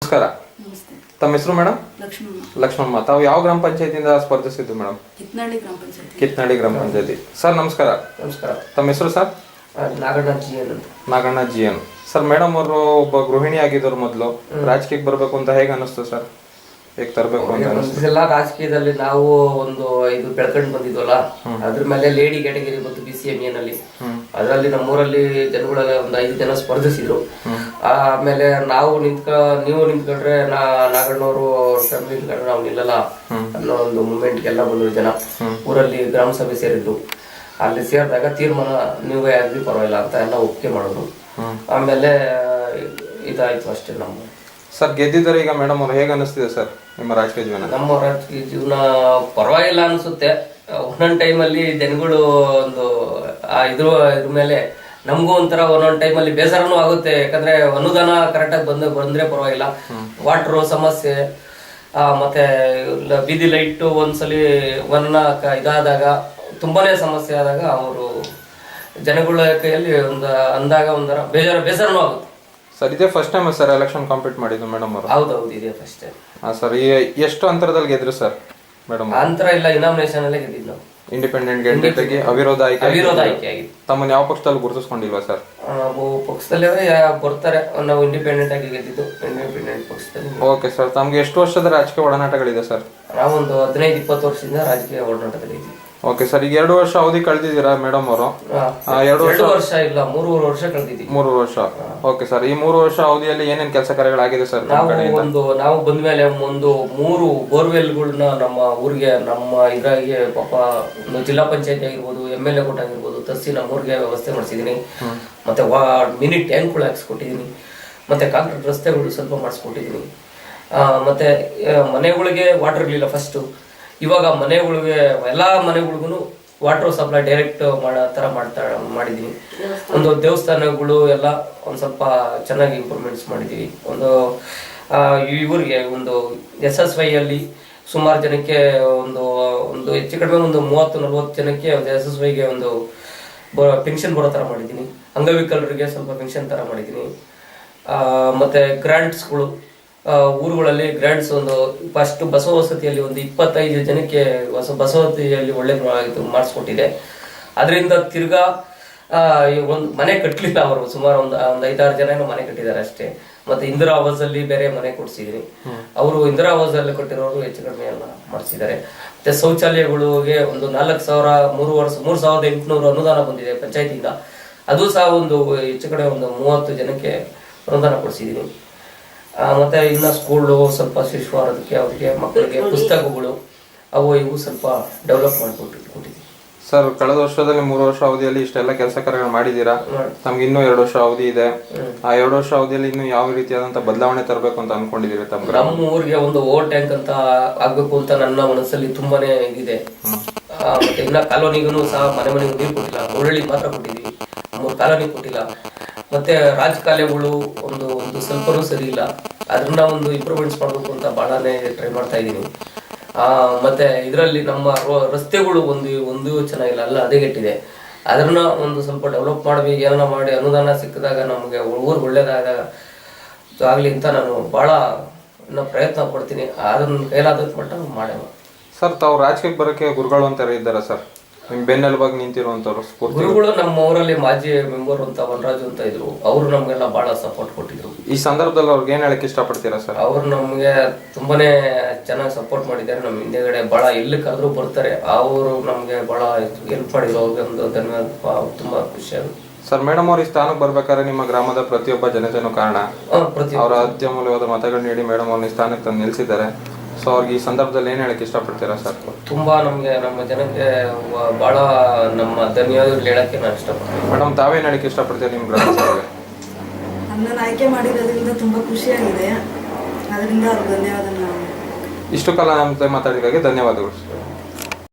ನಮಸ್ಕಾರ. ನಮಸ್ತೆ. ತಮ್ಮ ಹೆಸರು ಮೇಡಮ್? ಲಕ್ಷ್ಮಮ್ಮ. ಲಕ್ಷ್ಮಮ್ಮ, ತಾವು ಯಾವ ಗ್ರಾಮ ಪಂಚಾಯತಿಯಿಂದ ಸ್ಪರ್ಧಿಸಿದ್ದು ಮೇಡಮ್? ಕಿತ್ನಾಡಿ ಗ್ರಾಮ ಪಂಚಾಯತಿ. ಕಿತ್ನಾಡಿ ಗ್ರಾಮ ಪಂಚಾಯತಿ. ಸರ್ ನಮಸ್ಕಾರ. ನಮಸ್ಕಾರ. ತಮ್ಮ ಹೆಸರು ಸರ್? ನಾಗಣ್ಣ ಜಿ ಎನ್ ಅಂತ. Naganna G N. Sir madam ಅವರು ಒಬ್ಬ ಗೃಹಿಣಿ ಆಗಿದ್ರು ಮೊದಲು, ರಾಜಕೀಯಕ್ಕೆ ಬರಬೇಕು ಅಂತ ಹೇಗೆ ಅನಿಸ್ತು ಸರ್? ಹೇಗೆ ತರಬೇಕು ಅಂತ ಅನಿಸ್ತು? ಎಲ್ಲ ರಾಜಕೀಯದಲ್ಲಿ ನಾವು ಒಂದು ಇದು ಬೆಳ್ಕೊಂಡು ಬಂದಿದ್ವಲ್ಲ, ಅದ್ರ ಮೇಲೆ ಲೇಡಿ ಕ್ಯಾಟಗರಿ ಮತ್ತು BCMA ನಲ್ಲಿ ಅದರಲ್ಲಿ ನಮ್ಮೂರಲ್ಲಿ ಜನಗಳೆಲ್ಲ ಒಂದು 5 ಜನ ಸ್ಪರ್ಧಿಸಿದ್ರು. ಆಮೇಲೆ ನೀವು ನಿಂತ್ಕೊಂಡ್ರೆ ನಾಗಣ್ಣವರು ಫ್ಯಾಮಿಲಿ ನಿಂತ್ಕೊಂಡ್ರೆ ನಾವು ನಿಲ್ಲಲ್ಲ ಅನ್ನೋ ಒಂದು ಮೂಮೆಂಟ್ಗೆಲ್ಲ ಬಂದ್ರು ಜನ. ಊರಲ್ಲಿ ಗ್ರಾಮ ಸಭೆ ಸೇರಿದ್ರು. ಅಲ್ಲಿ ಸೇರಿದಾಗ ತೀರ್ಮಾನ ನೀವೇ ಆಗಲಿ ಪರವಾಗಿಲ್ಲ ಅಂತ ಎಲ್ಲ ಒಪ್ಪಿಗೆ ಮಾಡಿದ್ರು. ಆಮೇಲೆ ಇದಾಯ್ತು ಅಷ್ಟೇ. ನಮ್ಮ ಸರ್ ಗೆದ್ದಿದ್ದಾರೆ ಈಗ ಮೇಡಮ್ ಅವ್ರು, ಹೇಗೆ ಅನಿಸ್ತಿದೆ ಸರ್ ನಿಮ್ಮ ರಾಜಕೀಯ ಜೀವನ? ನಮ್ಮ ರಾಜಕೀಯ ಜೀವನ ಪರವಾಗಿಲ್ಲ ಅನ್ಸುತ್ತೆ. ಒಂದೊಂದು ಟೈಮಲ್ಲಿ ಜನಗಳು ಒಂದು ಇದ್ರ ಮೇಲೆ ನಮಗೂ ಒಂಥರ ಒಂದೊಂದು ಟೈಮಲ್ಲಿ ಬೇಸರನೂ ಆಗುತ್ತೆ. ಯಾಕಂದ್ರೆ ಅನುದಾನ ಕರೆಕ್ಟಾಗಿ ಬಂದ್ರೆ ಪರವಾಗಿಲ್ಲ. ವಾಟರ್ ಸಮಸ್ಯೆ, ಮತ್ತೆ ಬೀದಿ ಲೈಟ್ ಒಂದ್ಸಲಿ ಇದಾದಾಗ ತುಂಬಾನೇ ಸಮಸ್ಯೆ ಆದಾಗ ಅವರು ಜನಗಳ ಕೈಯಲ್ಲಿ ಅಂದಾಗ ಒಂಥರ ಬೇಸರನೂ ಆಗುತ್ತೆ. ಸರ್ ಇದೇ first time sir election compete ಮಾಡಿದ್ದು ಮೇಡಮ್ ಅವರು? ಹೌದೌದು, ಇದೇ ಫಸ್ಟ್ ಟೈಮ್. ಸರ್ ಎಷ್ಟು ಅಂತರದಲ್ಲಿ ಗೆದ್ರು ಸರ್ ಮೇಡಮ್? ಅಂತರ ಇಲ್ಲ, ಇನಾಮಿನೇಷನ್ ಅಲ್ಲೇ ಗೆದ್ದಿದ್ದು ನಾವು. ಇಂಡಿಪೆಂಡೆಂಟ್ ಕ್ಯಾಂಡಿಡೇಟ್ ಆಗಿ ಅವಿರೋಧ ಆಯ್ಕೆ ಆಗಿದೆ. ತಮ್ಮನ್ನ ಯಾವ ಪಕ್ಷದಲ್ಲಿ ಗುರುತಿಸ್ಕೊಂಡಿಲ್ವಾ ಸರ್? ನಾವು ಪಕ್ಷದಲ್ಲಿ ಬರ್ತಾರೆ, ನಾವು ಇಂಡಿಪೆಂಡೆಂಟ್ ಆಗಿ ಗೆದ್ದಿದ್ದು ಇಂಡಿಪೆಂಡೆಂಟ್ ಪಕ್ಷದಲ್ಲಿ. ಓಕೆ ಸರ್, ತಮ್ಗೆ ಎಷ್ಟು ವರ್ಷದ ರಾಜಕೀಯ ಒಡನಾಟಗಳಿದೆ ಸರ್? ನಾವೊಂದು 15-20 ವರ್ಷದಿಂದ ರಾಜಕೀಯ ಒಡನಾಟದಲ್ಲಿ ಇದ್ದೀವಿ. ಓಕೆ ಸರ್, ಈಗ 2 ವರ್ಷ ಅವಧಿ ಕಳೆದಿದ್ದೀರಾ ಮೇಡಮ್ ಅವರು? 2 ವರ್ಷ ಇಲ್ಲ, 3 ವರ್ಷ ಕಳೆದಿದ್ದೀವಿ. 3 ವರ್ಷ. ಓಕೆ ಸರ್, ಈ 3 ವರ್ಷ ಅವಧಿಯಲ್ಲಿ ಏನೇನ್ ಕೆಲಸ ಕಾರ್ಯಗಳಾಗಿದೆ ಸರ್? ನಾವು ಬಂದ್ಮೇಲೆ ಒಂದು 3 ಬೋರ್ವೆಲ್ಗಳನ್ನ ನಮ್ಮ ಊರಿಗೆ, ನಮ್ಮ ಇದ್ರಾಗೆ ಪಾಪ ಒಂದು ಜಿಲ್ಲಾ ಪಂಚಾಯತಿ ಆಗಿರ್ಬೋದು, MLA ಕೊಟ್ಟಾಗಿರ್ಬೋದು, ತರಿಸಿ ನಮ್ಮ ಊರಿಗೆ ವ್ಯವಸ್ಥೆ ಮಾಡಿಸಿದೀನಿ. ಮತ್ತೆ ಮಿನಿ ಟ್ಯಾಂಕ್ಗಳು ಹಾಕ್ಸ್ಕೊಟ್ಟಿದೀನಿ. ಮತ್ತೆ ಕಾಂಕ್ರೀಟ್ ರಸ್ತೆಗಳು ಸ್ವಲ್ಪ ಮಾಡಿಸ್ಕೊಟ್ಟಿದೀನಿ. ಮತ್ತೆ ಮನೆಗಳಿಗೆ ವಾಟರ್ ಇರಲಿಲ್ಲ ಫಸ್ಟ್. ಇವಾಗ ಮನೆಗಳಿಗೆ ಎಲ್ಲಾ ಮನೆಗಳಿಗೂ ವಾಟರ್ ಸಪ್ಲೈ ಡೈರೆಕ್ಟ್ ಮಾಡೋ ತರ ಮಾಡಿದೀನಿ. ಒಂದು ದೇವಸ್ಥಾನಗಳು ಎಲ್ಲ ಒಂದ್ ಸ್ವಲ್ಪ ಚೆನ್ನಾಗಿ ಇಂಪ್ರೂವ್ಮೆಂಟ್ಸ್ ಮಾಡಿದೀವಿ. ಇವರಿಗೆ ಒಂದು SSY ಅಲ್ಲಿ ಸುಮಾರು ಜನಕ್ಕೆ ಒಂದು ಹೆಚ್ಚು ಕಡಿಮೆ ಒಂದು 30-40 ಜನಕ್ಕೆ SSYಗೆ ಒಂದು ಪೆನ್ಷನ್ ಬರೋ ತರ ಮಾಡಿದೀನಿ. ಅಂಗವಿಕಲರಿಗೆ ಸ್ವಲ್ಪ ಪೆನ್ಷನ್ ತರ ಮಾಡಿದೀನಿ. ಮತ್ತೆ ಗ್ರಾಂಟ್ಸ್ಗಳು ಊರುಗಳಲ್ಲಿ ಗ್ರಾಂಟ್ಸ್ ಒಂದು ಫಸ್ಟ್ ಬಸವ ವಸತಿಯಲ್ಲಿ ಒಂದು 25 ಜನಕ್ಕೆ ಬಸವತಿಯಲ್ಲಿ ಒಳ್ಳೆ ಮಾಡಿಸ್ಕೊಟ್ಟಿದೆ. ಅದರಿಂದ ತಿರ್ಗಾ ಒಂದು ಮನೆ ಕಟ್ಟಲಿಲ್ಲ ಅವರು, ಸುಮಾರು ಒಂದು 5-6 ಜನ ಮನೆ ಕಟ್ಟಿದ್ದಾರೆ ಅಷ್ಟೇ. ಮತ್ತೆ ಇಂದಿರಾ ಆವಾಸ್ ಅಲ್ಲಿ ಬೇರೆ ಮನೆ ಕೊಡ್ಸಿದೀನಿ. ಅವರು ಇಂದಿರಾ ಆವಾಸ್ ಅಲ್ಲಿ ಕಟ್ಟಿರೋರು ಹೆಚ್ಚು ಕಡಿಮೆ ಎಲ್ಲ ಮಾಡಿಸಿದ್ದಾರೆ. ಮತ್ತೆ ಶೌಚಾಲಯಗಳಿಗೆ ಒಂದು 3,800 ಅನುದಾನ ಬಂದಿದೆ ಪಂಚಾಯತಿಯಿಂದ. ಅದು ಸಹ ಒಂದು ಹೆಚ್ಚು ಕಡೆ ಒಂದು 30 ಜನಕ್ಕೆ ಅನುದಾನ ಕೊಡಿಸಿದೀನಿ. ಮತ್ತೆ ಇನ್ನ ಸ್ಕೂಲು ಸ್ವಲ್ಪ ಶಿಶು ಆರೋಗ್ಯಕ್ಕೆ, ಅವರಿಗೆ ಮಕ್ಕಳಿಗೆ ಪುಸ್ತಕಗಳು ಅವು ಇವು ಸ್ವಲ್ಪ ಡೆವಲಪ್ ಮಾಡಿಕೊಟ್ಟಿದ್ದೀವಿ. ಸರ್ ಕಳೆದ ವರ್ಷದಲ್ಲಿ 3 ವರ್ಷ ಅವಧಿಯಲ್ಲಿ ಇಷ್ಟೆಲ್ಲ ಕೆಲಸ ಕಾರ್ಯಗಳು ಮಾಡಿದೀರಾ. ನಮ್ಗೆ ಇನ್ನೂ 2 ವರ್ಷ ಅವಧಿ ಇದೆ. ಆ 2 ವರ್ಷ ಅವಧಿಯಲ್ಲಿ ಇನ್ನು ಯಾವ ರೀತಿಯಾದಂತ ಬದಲಾವಣೆ ತರಬೇಕು ಅಂತ ಅನ್ಕೊಂಡಿದೀರಿ? ನಮ್ಮ ಊರಿಗೆ ಒಂದು ಓವರ್ ಟ್ಯಾಂಕ್ ಅಂತ ಆಗ್ಬೇಕು ಅಂತ ನನ್ನ ಮನಸ್ಸಲ್ಲಿ ತುಂಬಾನೇ ಇದಿದೆ. ಮತ್ತೆ ಇನ್ನ ಕಾಲೋನಿಗೂ ಸಹ ಮನೆಗೂ ನೀರು ಕೊಟ್ಟಿಲ್ಲ. ಒಳ್ಳೆ ಮಾತ್ರ ಕೊಟ್ಟಿದ್ವಿ, 3 ಕಾಲೋನಿ ಕೊಟ್ಟಿಲ್ಲ. ಮತ್ತೆ ರಾಜಕಾಲುವೆಗಳು ಒಂದು ಸ್ವಲ್ಪನೂ ಸರಿ ಇಲ್ಲ. ಅದನ್ನ ಒಂದು ಇಂಪ್ರೂವ್ಮೆಂಟ್ಸ್ ಮಾಡಬೇಕು ಅಂತ ಬಹಳನೇ ಟ್ರೈ ಮಾಡ್ತಾ ಇದ್ದೀನಿ. ಮತ್ತೆ ಇದರಲ್ಲಿ ನಮ್ಮ ರಸ್ತೆಗಳು ಒಂದು ಚೆನ್ನಾಗಿಲ್ಲ, ಅಲ್ಲ ಹದಗೆಟ್ಟಿದೆ. ಅದನ್ನ ಒಂದು ಸ್ವಲ್ಪ ಡೆವಲಪ್ ಮಾಡಬೇಕು, ಏನನ್ನ ಮಾಡಿ ಅನುದಾನ ಸಿಕ್ಕಿದಾಗ ನಮಗೆ ಊರು ಒಳ್ಳೇದಾಗ ಆಗ್ಲಿ ಅಂತ ನಾನು ಬಹಳ ಪ್ರಯತ್ನ ಪಡ್ತೀನಿ. ಅದನ್ನ ಕೈಲಾದ ಮಟ್ಟ ಮಾಡೇವ. ಸರ್ ತಾವು ರಾಜಕೀಯಕ್ಕೆ ಬರೋಕೆ ಗುರುಗಳು ಅಂತ ಇದ್ದಾರಾ ಸರ್? ನಿಮ್ ಬೆನ್ನೆಲುಬಾಗಿ ನಿಂತಿರುವಂತವ್ರು ಗುರುಗಳು ನಮ್ಮ ಊರಲ್ಲಿ ಮಾಜಿ ಮೆಂಬರ್ ಅಂತ ವನರಾಜು ಅಂತ ಇದ್ರು. ಅವರು ನಮ್ಗೆಲ್ಲ ಬಹಳ ಸಪೋರ್ಟ್ ಕೊಟ್ಟಿದ್ರು. ಈ ಸಂದರ್ಭದಲ್ಲಿ ಅವ್ರಿಗೆ ಏನ್ ಹೇಳಕ್ ಇಷ್ಟಪಡ್ತೀರಾ ಸರ್? ಅವ್ರು ನಮ್ಗೆ ತುಂಬಾನೇ ಚೆನ್ನಾಗಿ ಸಪೋರ್ಟ್ ಮಾಡಿದ್ದಾರೆ. ನಮ್ಮ ಹಿಂದೆಗಡೆ ಬಹಳ ಎಲ್ಲಿ ಕರೆದ್ರು ಬರ್ತಾರೆ. ಅವರು ನಮ್ಗೆ ಬಹಳ ಹೆಲ್ಪ್ ಮಾಡಿದ್ರು. ಅವ್ರಿಗೆ ಒಂದು ಧನ್ಯವಾದ, ತುಂಬಾ ಖುಷಿ ಆಗುತ್ತೆ. ಸರ್ ಮೇಡಮ್ ಅವ್ರ ಈ ಸ್ಥಾನಕ್ಕೆ ಬರ್ಬೇಕಾದ್ರೆ ನಿಮ್ಮ ಗ್ರಾಮದ ಪ್ರತಿಯೊಬ್ಬ ಜನತೆನೂ ಕಾರಣ. ಅವರ ಅತ್ಯಮೂಲ್ಯವಾದ ಮತಗಳು ನೀಡಿ ಮೇಡಮ್ ಅವ್ರನ್ನ ಈ ಸ್ಥಾನಕ್ಕೆ ತಂದು ನಿಲ್ಸಿದ್ದಾರೆ. ಸೊ ಅವ್ರಿಗೆ ಈ ಸಂದರ್ಭದಲ್ಲಿ ಏನ್ ಹೇಳಕ್ ಇಷ್ಟಪಡ್ತೀರಾ ಸರ್? ತುಂಬಾ ನಮ್ಗೆ, ನಮ್ಮ ಜನಕ್ಕೆ ಬಹಳ ನಮ್ಮ ಧನ್ಯವಾದಗಳು ಹೇಳಕ್ಕೆ ನಾನು ಇಷ್ಟಪಡ್ತೀನಿ. ಮೇಡಮ್ ತಾವೇನ್ ಹೇಳಕ್ ಇಷ್ಟಪಡ್ತೀರಾ ನಿಮ್ ಗ್ರಾಮಸ್ಥರಿಗೆ? ನನ್ನನ್ನು ಆಯ್ಕೆ ಮಾಡಿರೋದ್ರಿಂದ ತುಂಬಾ ಖುಷಿಯಾಗಿದೆ. ಅದರಿಂದ ಅವ್ರಿಗೆ ಧನ್ಯವಾದ. ಇಷ್ಟು ಕಾಲ ನಮ್ಮ ಜೊತೆ ಮಾತಾಡಿದಾಗೆ ಧನ್ಯವಾದಗಳು.